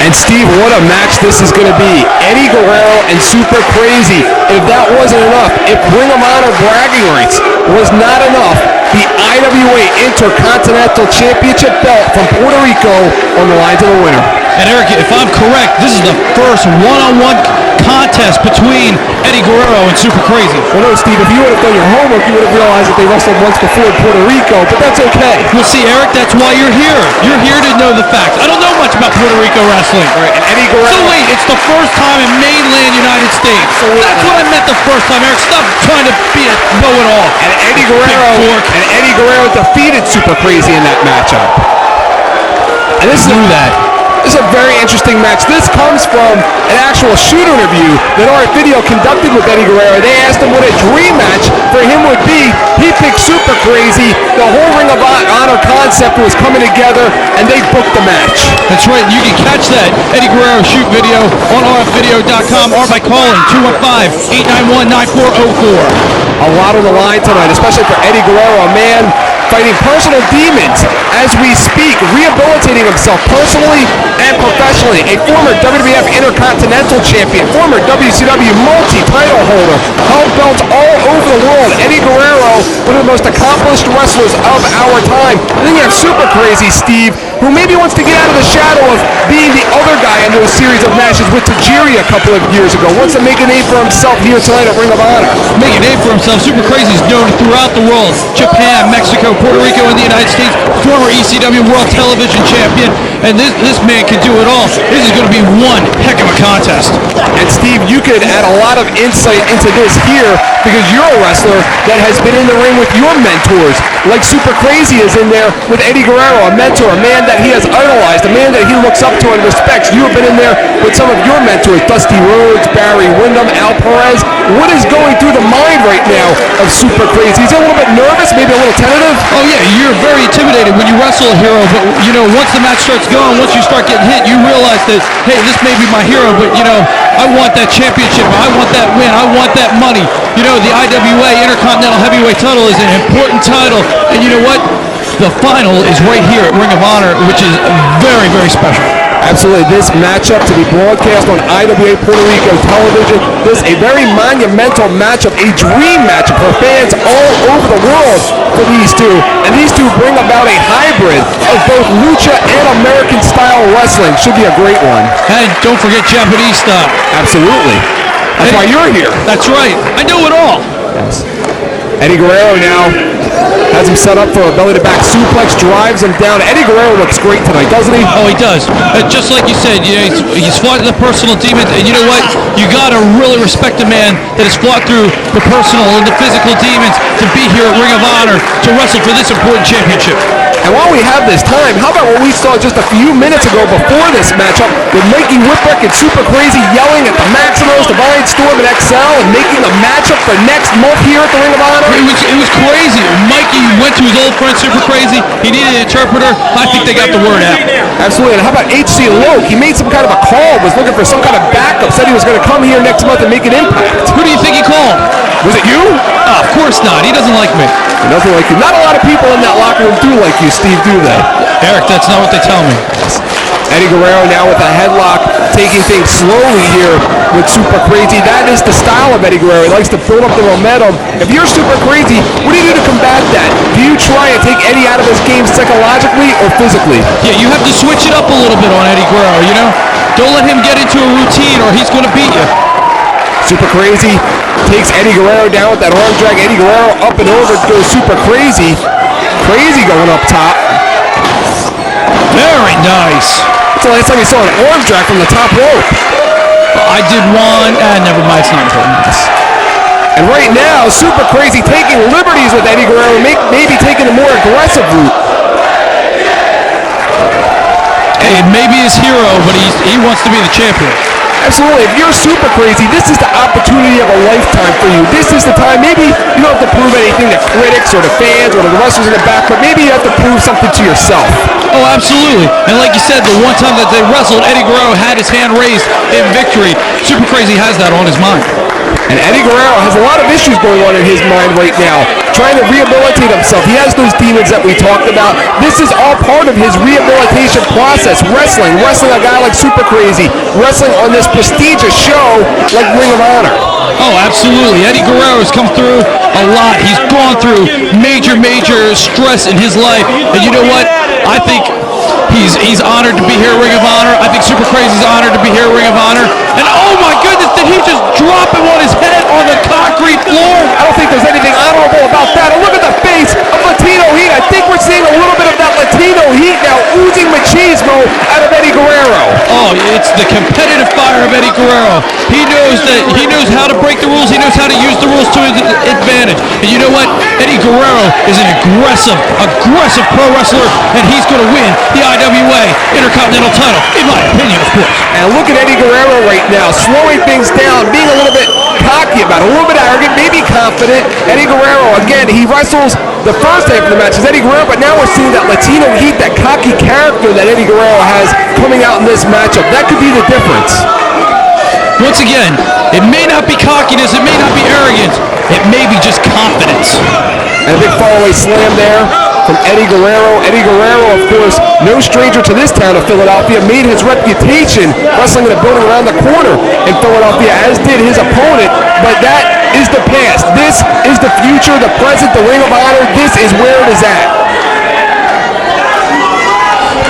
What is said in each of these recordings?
And Steve, what a match this is going to be. Eddie Guerrero and Super Crazy. If that wasn't enough, if Ring of Honor bragging rights was not enough, the IWA Intercontinental Championship belt from Puerto Rico on the line to the winner. And Eric, if I'm correct, this is the first one-on-one contest between Eddie Guerrero and Super Crazy. Well, no, Steve, if you would have done your homework, you would have realized that they wrestled once before in Puerto Rico, but that's okay. Well, see, Eric, that's why you're here. You're here to know the facts. I don't know much about Puerto Rico wrestling. Right, and Eddie Guerrero... So wait, it's the first time in mainland United States. So that's what I meant the first time, Eric. Stop trying to be a know-it-all. And Eddie Guerrero defeated Super Crazy in that matchup. And this is a very interesting match. This comes from an actual shoot interview that ROH Video conducted with Eddie Guerrero. They asked him what a dream match for him would be. He picked Super Crazy. The whole Ring of Honor concept was coming together, and they booked the match. That's right. You can catch that Eddie Guerrero shoot video on ROHvideo.com or by calling 215-891-9404. A lot on the line tonight, especially for Eddie Guerrero, a man fighting personal demons as we speak, rehabilitating himself personally and professionally. A former WWF Intercontinental Champion, former WCW multi-title holder, held belts all over the world. Eddie Guerrero, one of the most accomplished wrestlers of our time. And then you have Super Crazy Steve, who maybe wants to get out of the shadow of being the other guy into a series of matches with Tajiri a couple of years ago. Wants to make a name for himself here tonight at Ring of Honor. Make a name for himself. Super Crazy is known throughout the world. Japan, Mexico, Puerto Rico, and the United States. Former ECW World Television Champion. And this man can do it all. This is going to be one heck of a contest. And Steve, you could add a lot of insight into this here because you're a wrestler that has been in the ring with your mentors. Like Super Crazy is in there with Eddie Guerrero, a mentor, a man that he has idolized, a man that he looks up to and respects. You have been in there with some of your mentors, Dusty Rhodes, Barry Windham, Al Perez. What is going through the mind right now of Super Crazy? Is he a little bit nervous, maybe a little tentative? Oh yeah, you're very intimidated when you wrestle a hero, but you know, once the match starts going, once you start getting hit, you realize that, hey, this may be my hero, but you know, I want that championship, I want that win, I want that money. You know, the IWA Intercontinental Heavyweight title is an important title, and you know what? The final is right here at Ring of Honor, which is very, very special. Absolutely. This matchup to be broadcast on IWA Puerto Rico television. This is a very monumental matchup, a dream matchup for fans all over the world for these two. And these two bring about a hybrid of both lucha and American style wrestling. Should be a great one. And don't forget Japanese style. Absolutely. That's why you're here. That's right. I know it all. Yes. Eddie Guerrero now has him set up for a belly-to-back suplex, drives him down. Eddie Guerrero looks great tonight, doesn't he? Oh, he does. Just like you said, you know, he's fought the personal demons, and you know what? You got to really respect a man that has fought through the personal and the physical demons to be here at Ring of Honor to wrestle for this important championship. And while we have this time, how about what we saw just a few minutes ago before this matchup with Mikey Whipwreck and Super Crazy yelling at the Maximos, Divine Storm, and XL, and making the matchup for next month here at the Ring of Honor? It was crazy. Mikey went to his old friend Super Crazy. He needed an interpreter. I think they got the word out. Absolutely. And how about HC Loke? He made some kind of a call, was looking for some kind of backup, said he was going to come here next month and make an impact. Who do you think he called? Was it you? Oh, of course not. He doesn't like me. He doesn't like you. Not a lot of people in that locker room do like you, Steve, do they? Eric, that's not what they tell me. Eddie Guerrero now with a headlock, taking things slowly here with Super Crazy. That is the style of Eddie Guerrero. He likes to build up the momentum. If you're Super Crazy, what do you do to combat that? Do you try and take Eddie out of his game psychologically or physically? Yeah, you have to switch it up a little bit on Eddie Guerrero, you know? Don't let him get into a routine or he's going to beat you. Super Crazy takes Eddie Guerrero down with that arm drag. Eddie Guerrero up and over goes Super Crazy. Crazy going up top. Very nice. That's the last time we saw an arm drag from the top rope. I did one. Never mind. It's not important. And right now, Super Crazy taking liberties with Eddie Guerrero, maybe taking a more aggressive route. Hey, it may be his hero, but he wants to be the champion. Absolutely. If you're Super Crazy, this is the opportunity of a lifetime for you. This is the time. Maybe you don't have to prove anything to critics or to fans or to the wrestlers in the back, but maybe you have to prove something to yourself. Oh, absolutely. And like you said, the one time that they wrestled, Eddie Guerrero had his hand raised in victory. Super Crazy has that on his mind. And Eddie Guerrero has a lot of issues going on in his mind right now, trying to rehabilitate himself. He has those demons that we talked about. This is all part of his rehabilitation process. Wrestling a guy like Super Crazy, wrestling on this prestigious show like Ring of Honor. Oh, absolutely. Eddie Guerrero has come through a lot. He's gone through major stress in his life. And you know what? I think he's honored to be here at Ring of Honor. I think Super Crazy's honored to be here at Ring of Honor. And oh my goodness, did he just drop him on his head on the concrete floor? I don't think there's anything honorable about that. And look at the face of Latino Heat. I think we're seeing a little bit of that Latino Heat now oozing machismo out of Eddie Guerrero. Oh, it's the competitive fire of Eddie Guerrero. He knows how to break the rules. He knows how to use the rules to his advantage. And you know what? Eddie Guerrero is an aggressive pro wrestler, and he's going to win the IWA Intercontinental title, in my opinion, of course. And look at Eddie Guerrero right now, slowing things down, being a little bit cocky about it, a little bit arrogant, maybe confident. Eddie Guerrero, again, he wrestles the first half of the match as Eddie Guerrero, but now we're seeing that Latino Heat, that cocky character that Eddie Guerrero has coming out in this matchup. That could be the difference. Once again, it may not be cockiness, it may not be arrogance, it may be just confidence. And a big fallaway slam there from Eddie Guerrero. Eddie Guerrero, of course, no stranger to this town of Philadelphia, made his reputation wrestling in a building around the corner in Philadelphia, as did his opponent. But that is the past. This is the future, the present, the Ring of Honor. This is where it is at.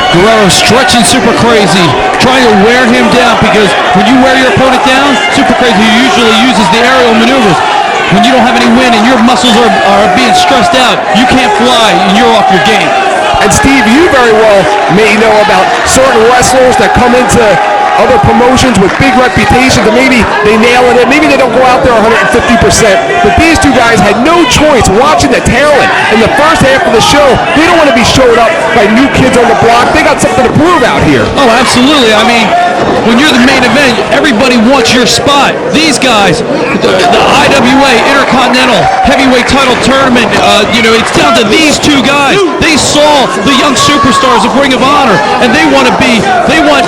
Guerrero stretching Super Crazy, trying to wear him down, because when you wear your opponent down, Super Crazy usually uses the aerial maneuvers. When you don't have any wind and your muscles are being stressed out, you can't fly and you're off your game. And Steve, you very well may know about certain wrestlers that come into other promotions with big reputations, and maybe they nail it in, maybe they don't go out there 150%, but these two guys had no choice watching the talent in the first half of the show. They don't want to be showed up by new kids on the block. They got something to prove out here. Oh, absolutely. I mean, when you're the main event, everybody wants your spot. These guys, the IWA Intercontinental Heavyweight Title Tournament, it's down to these two guys. They saw the young superstars of Ring of Honor, and they want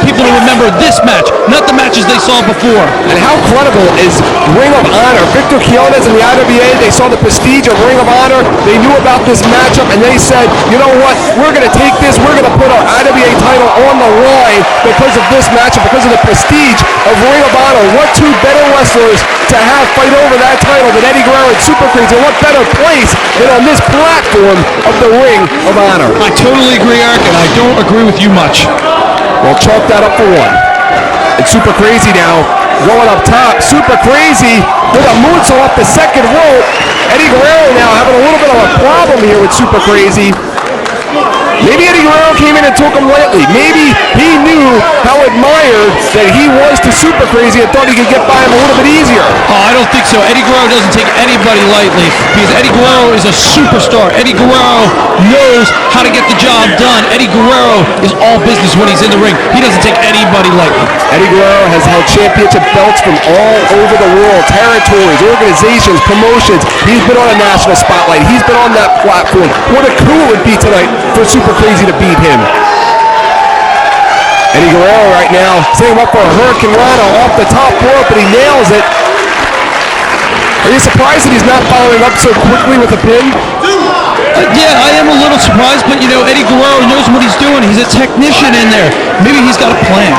people to remember this match, not the matches they saw before. And how credible is Ring of Honor? Victor Quiones and the IWA, they saw the prestige of Ring of Honor. They knew about this matchup, and they said, you know what? We're going to take this. We're going to put our IWA title on the line because of this matchup, because of the prestige of Ring of Honor. What two better wrestlers to have fight over that title than Eddie Guerrero and Super Crazy? What better place than on this platform of the Ring of Honor? I totally agree, Eric, and I don't agree with you much. Well, chalk that up for one. And Super Crazy now going up top. Super Crazy with a moonsault off the second rope. Eddie Guerrero now having a little bit of a problem here with Super Crazy. Maybe Eddie Guerrero came in and took him lightly. Maybe he knew how admired that he was to Super Crazy and thought he could get by him a little bit easier. Oh, I don't think so. Eddie Guerrero doesn't take anybody lightly, because Eddie Guerrero is a superstar. Eddie Guerrero knows how to get the job done. Eddie Guerrero is all business when he's in the ring. He doesn't take anybody lightly. Eddie Guerrero has held championship belts from all over the world, territories, organizations, promotions. He's been on a national spotlight. He's been on that platform. What a coup it would be tonight for Super Crazy to beat him. Eddie Guerrero right now setting him up for a Hurricane Rana off the top rope, but he nails it. Are you surprised that he's not following up so quickly with a pin? Yeah, I am a little surprised, but Eddie Guerrero knows what he's doing. He's a technician in there. Maybe he's got a plan.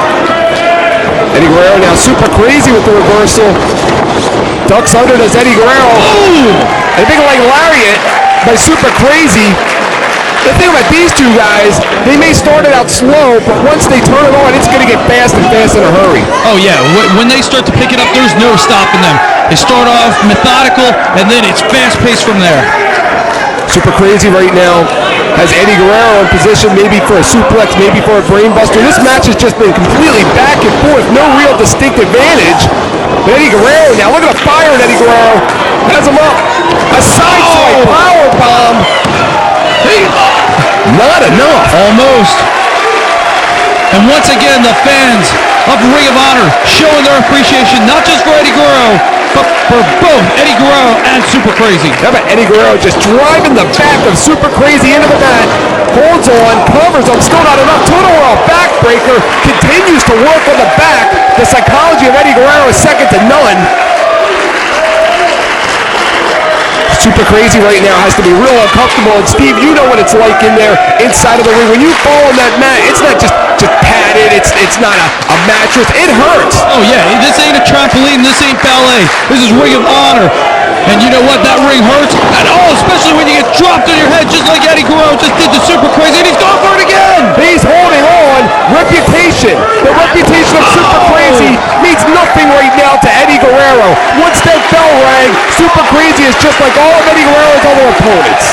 Eddie Guerrero now Super Crazy with the reversal. Ducks under does Eddie Guerrero. Ooh! And a big leg lariat by Super Crazy. The thing about these two guys, they may start it out slow, but once they turn it on, it's going to get fast and fast in a hurry. Oh yeah, when they start to pick it up, there's no stopping them. They start off methodical, and then it's fast-paced from there. Super Crazy right now has Eddie Guerrero in position, maybe for a suplex, maybe for a brainbuster. This match has just been completely back and forth, no real distinct advantage. But Eddie Guerrero now, look at the fire in Eddie Guerrero. Has him up. A side swipe power bomb. Not enough. Almost. And once again, the fans of Ring of Honor showing their appreciation, not just for Eddie Guerrero, but for both Eddie Guerrero and Super Crazy. How about Eddie Guerrero just driving the back of Super Crazy into the mat, holds on, covers him, still not enough. Total World backbreaker, continues to work on the back. The psychology of Eddie Guerrero is second to none. Super Crazy right now has to be real uncomfortable, and Steve, you know what it's like in there inside of the ring. When you fall on that mat, it's not just padded, it's not a mattress, it hurts. Oh yeah, this ain't a trampoline, this ain't ballet, this is Ring of Honor. And you know what, that ring hurts, and especially when you get dropped on your head just like Eddie Guerrero just did to Super Crazy, and he's going for it again! He's holding on. Reputation. The reputation of Super Crazy means nothing right now to Eddie Guerrero. Once that bell rang, Super Crazy is just like all of Eddie Guerrero's other opponents.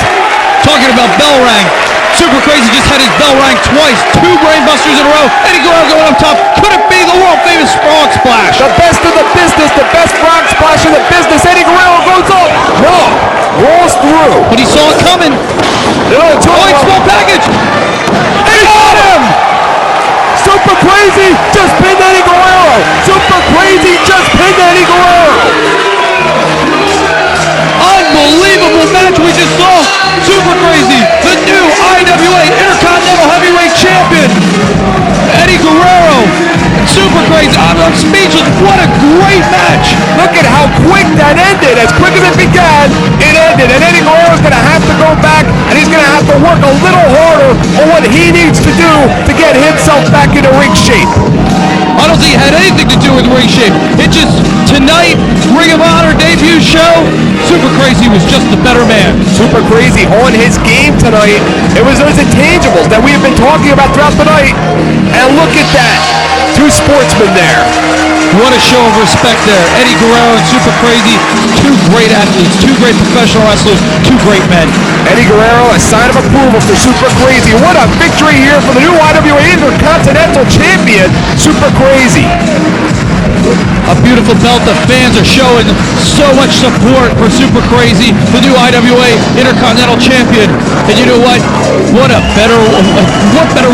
Talking about bell rang, Super Crazy just had his bell rang twice, 2 brainbusters in a row. Eddie Guerrero going up top. Could it be the world famous frog splash? The best of the business, the best frog splash in the business. Eddie Guerrero goes up. No, rolls through. But he saw it coming. Small package. They got him. Super Crazy just pinned Eddie Guerrero. Super Crazy just pinned Eddie Guerrero. Unbelievable match we just saw. Super Crazy, the new IWA Intercontinental Heavyweight Champion. Eddie Guerrero, Super Crazy. I'm speechless. What a great match. Look at how quick that ended. As quick as it began, it ended. And Eddie Guerrero's going to have to go back, and he's going to have to work a little harder on what he needs to do to get himself back into ring shape. I don't think it had anything to do with ring shape. It just, tonight, Ring of Honor debut show, Super Crazy was just the better man. Super Crazy on his game tonight. It was those intangibles that we have been talking about throughout the night. And look at that. 2 sportsmen there. What a show of respect there. Eddie Guerrero and Super Crazy, 2 great athletes, 2 great professional wrestlers, 2 great men. Eddie Guerrero, a sign of approval for Super Crazy. What a victory here for the new IWA Intercontinental Champion, Super Crazy. A beautiful belt. The fans are showing so much support for Super Crazy, the new IWA Intercontinental Champion. And you know what? What better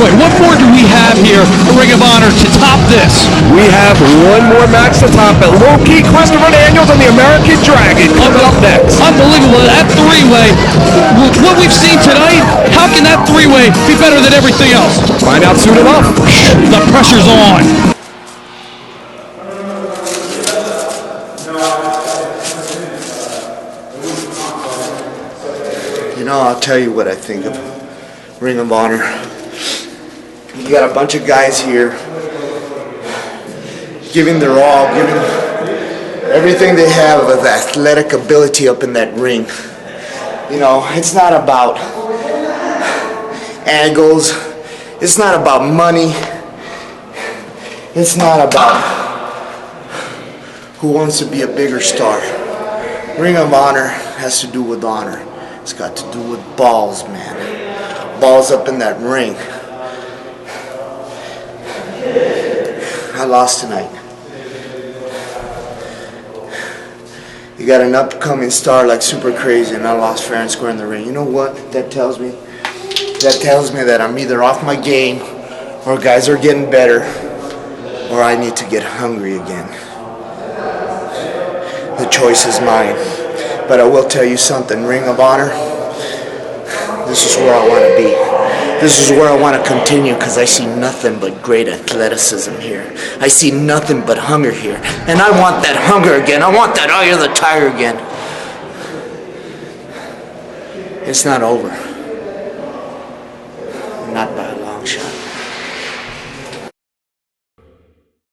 way? What more do we have here at Ring of Honor to top this? We have one more match to top it. Low-key Christopher Daniels and the American Dragon coming up next. Unbelievable. That 3-way, what we've seen tonight, how can that 3-way be better than everything else? Find out soon enough. The pressure's on. You know, I'll tell you what I think of Ring of Honor. You got a bunch of guys here giving their all, giving everything they have of athletic ability up in that ring. You know, it's not about angles. It's not about money. It's not about who wants to be a bigger star. Ring of Honor has to do with honor. It's got to do with balls, man. Balls up in that ring. I lost tonight. You got an upcoming star like Super Crazy, and I lost fair and square in the ring. You know what that tells me? That tells me that I'm either off my game, or guys are getting better, or I need to get hungry again. The choice is mine. But I will tell you something, Ring of Honor, this is where I want to be. This is where I want to continue, because I see nothing but great athleticism here. I see nothing but hunger here. And I want that hunger again. I want that eye of the tiger again. It's not over.